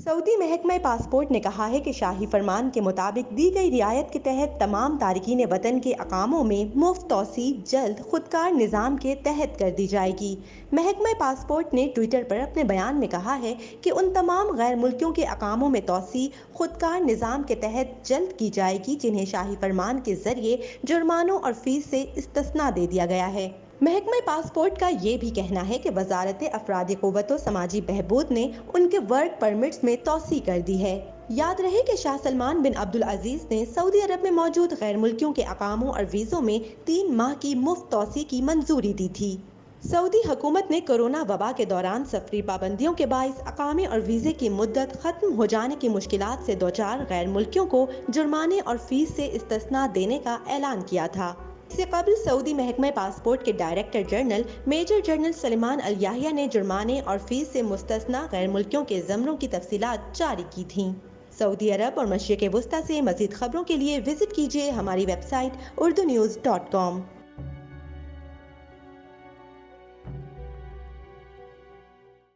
سعودی محکمہ پاسپورٹ نے کہا ہے کہ شاہی فرمان کے مطابق دی گئی رعایت کے تحت تمام تارکین وطن کے اقاموں میں مفت توسیع جلد خودکار نظام کے تحت کر دی جائے گی۔ محکمہ پاسپورٹ نے ٹوئٹر پر اپنے بیان میں کہا ہے کہ ان تمام غیر ملکیوں کے اقاموں میں توسیع خودکار نظام کے تحت جلد کی جائے گی جنہیں شاہی فرمان کے ذریعے جرمانوں اور فیس سے استثناء دے دیا گیا ہے۔ محکمہ پاسپورٹ کا یہ بھی کہنا ہے کہ وزارت افرادی قوت و سماجی بہبود نے ان کے ورک پرمٹس میں توسیع کر دی ہے۔ یاد رہے کہ شاہ سلمان بن عبدالعزیز نے سعودی عرب میں موجود غیر ملکیوں کے اقاموں اور ویزوں میں 3 ماہ کی مفت توسیع کی منظوری دی تھی۔ سعودی حکومت نے کورونا وبا کے دوران سفری پابندیوں کے باعث اقامے اور ویزے کی مدت ختم ہو جانے کی مشکلات سے دوچار غیر ملکیوں کو جرمانے اور فیس سے استثناء دینے کا اعلان کیا تھا۔ اس سے قبل سعودی محکمہ پاسپورٹ کے ڈائریکٹر جنرل میجر جنرل سلیمان الیاحیہ نے جرمانے اور فیس سے مستثنیٰ غیر ملکیوں کے زمروں کی تفصیلات جاری کی تھیں۔ سعودی عرب اور مشرق وسطیٰ سے مزید خبروں کے لیے وزٹ کیجیے ہماری ویب سائٹ urdunews.com۔